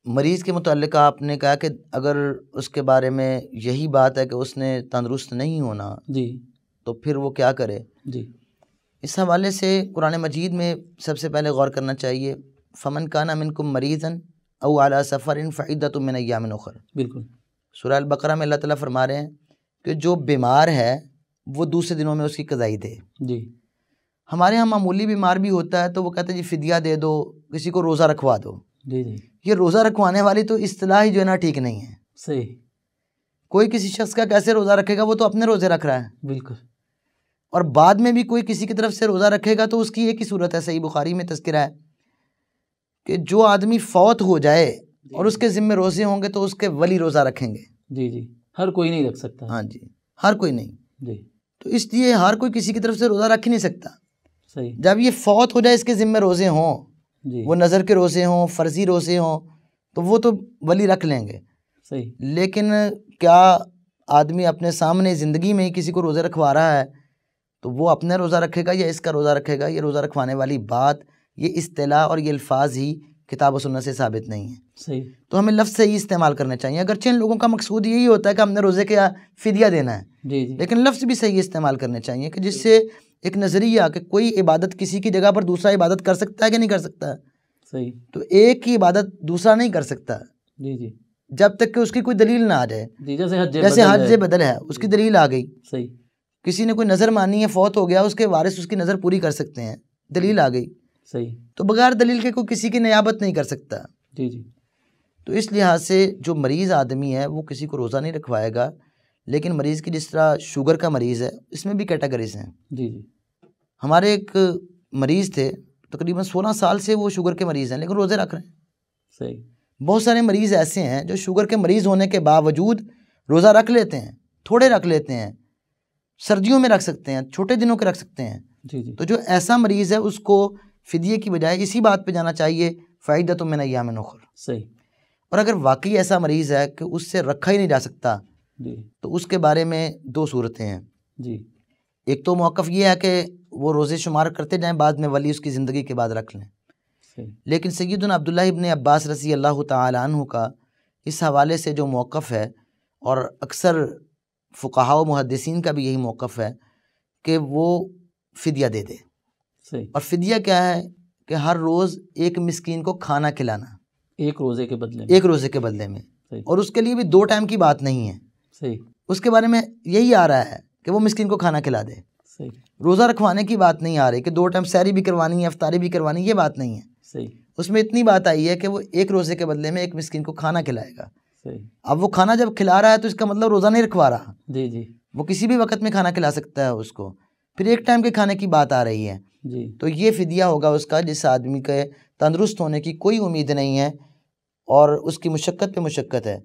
مریض کے متعلق آپ نے کہا کہ اگر اس کے بارے میں یہی بات ہے کہ اس نے تندرست نہیں ہونا جی تو پھر وہ کیا کرے؟ جی اس حوالے سے قرآن مجید میں سب سے پہلے غور کرنا چاہیے، فمن کان منکم مریضا او علی سفر فعدۃ من ایام اخر، بالکل سورہ البقرہ میں اللہ تعالیٰ فرما رہے ہیں کہ جو بیمار ہے وہ دوسرے دنوں میں اس کی قضائی دے۔ جی ہمارے ہاں معمولی بیمار بھی ہوتا ہے تو وہ کہتے ہیں جی فدیہ دے دو، کسی کو روزہ رکھوا دو۔ جی جی یہ روزہ رکھوانے والی تو اصطلاح ہی جو ہے نا ٹھیک نہیں ہے۔ صحیح، کوئی کسی شخص کا کیسے روزہ رکھے گا؟ وہ تو اپنے روزے رکھ رہا ہے، بالکل، اور بعد میں بھی کوئی کسی کی طرف سے روزہ رکھے گا تو اس کی ایک ہی صورت ہے، صحیح بخاری میں تذکرہ ہے کہ جو آدمی فوت ہو جائے اور اس کے ذمہ روزے ہوں گے تو اس کے ولی روزہ رکھیں گے۔ جی جی، ہر کوئی نہیں رکھ سکتا۔ ہاں جی، ہر کوئی نہیں، جی تو اس لیے ہر کوئی کسی کی طرف سے روزہ رکھ ہی نہیں سکتا۔ صحیح، جب یہ فوت ہو جائے اس کے ذمہ روزے ہوں، جی وہ نظر کے روزے ہوں، فرضی روزے ہوں، تو وہ تو ولی رکھ لیں گے۔ صحیح، لیکن کیا آدمی اپنے سامنے زندگی میں ہی کسی کو روزے رکھوا رہا ہے تو وہ اپنے روزہ رکھے گا یا اس کا روزہ رکھے گا؟ یہ روزہ رکھوانے والی بات، یہ اصطلاح اور یہ الفاظ ہی کتاب و سنت سے ثابت نہیں ہے۔ صحیح، تو ہمیں لفظ صحیح استعمال کرنے چاہیے، اگرچہ ان لوگوں کا مقصود یہی ہوتا ہے کہ ہم نے روزے کا فدیہ دینا ہے، جی جی، لیکن لفظ بھی صحیح استعمال کرنے چاہیے کہ جس سے ایک نظریہ کہ کوئی عبادت کسی کی جگہ پر دوسرا عبادت کر سکتا ہے کہ نہیں کر سکتا ہے، صحیح، تو ایک کی عبادت دوسرا نہیں کر سکتا جی جی جب تک کہ اس کی کوئی دلیل نہ آ جائے۔ جی، جیسے حج بدل ہے، اس کی دلیل آ گئی، صحیح، کسی نے کوئی نظر مانی ہے، فوت ہو گیا، اس کے وارث اس کی نظر پوری کر سکتے ہیں، دلیل آ گئی، صحیح، تو بغیر دلیل کے کوئی کسی کی نیابت نہیں کر سکتا۔ جی جی، تو اس لحاظ سے جو مریض آدمی ہے وہ کسی کو روزہ نہیں رکھوائے گا، لیکن مریض کی جس طرح شوگر کا مریض ہے، اس میں بھی کیٹیگریز ہیں۔ جی جی، ہمارے ایک مریض تھے، تقریباً 16 سال سے وہ شوگر کے مریض ہیں لیکن روزے رکھ رہے ہیں۔ صحیح، بہت سارے مریض ایسے ہیں جو شوگر کے مریض ہونے کے باوجود روزہ رکھ لیتے ہیں، تھوڑے رکھ لیتے ہیں، سردیوں میں رکھ سکتے ہیں، چھوٹے دنوں کے رکھ سکتے ہیں۔ جی جی، تو جو ایسا مریض ہے اس کو فدیے کی بجائے اسی بات پہ جانا چاہیے، فعدۃ من ایام اخر۔ صحیح، اور اگر واقعی ایسا مریض ہے کہ اس سے رکھا ہی نہیں جا سکتا جی تو اس کے بارے میں دو صورتیں ہیں۔ جی، ایک تو موقف یہ ہے کہ وہ روزے شمار کرتے جائیں، بعد میں ولی اس کی زندگی کے بعد رکھ لیں۔ صحیح، لیکن سیدنا عبداللہ ابن عباس رضی اللہ تعالی عنہ کا اس حوالے سے جو موقف ہے، اور اکثر فقہاء و محدثین کا بھی یہی موقف ہے کہ وہ فدیہ دے دے۔ صحیح، اور فدیہ کیا ہے کہ ہر روز ایک مسکین کو کھانا کھلانا، ایک روزے کے بدلے میں، ایک روزے کے بدلے میں، صحیح، اور اس کے لیے بھی 2 ٹائم کی بات نہیں ہے، صحیح، اس کے بارے میں یہی آ رہا ہے کہ وہ مسکین کو کھانا کھلا دے۔ صحیح، روزہ رکھوانے کی بات نہیں آ رہی کہ 2 ٹائم سحری بھی کروانی ہے، افطاری بھی کروانی ہے، یہ بات نہیں ہے۔ صحیح، اس میں اتنی بات آئی ہے کہ وہ ایک روزے کے بدلے میں ایک مسکین کو کھانا کھلائے گا۔ صحیح، اب وہ کھانا جب کھلا رہا ہے تو اس کا مطلب روزہ نہیں رکھوا رہا، جی جی، وہ کسی بھی وقت میں کھانا کھلا سکتا ہے اس کو، پھر ایک ٹائم کے کھانے کی بات آ رہی ہے۔ جی، تو یہ فدیہ ہوگا اس کا جس آدمی کے تندرست ہونے کی کوئی امید نہیں ہے اور اس کی مشقت پہ مشقت ہے۔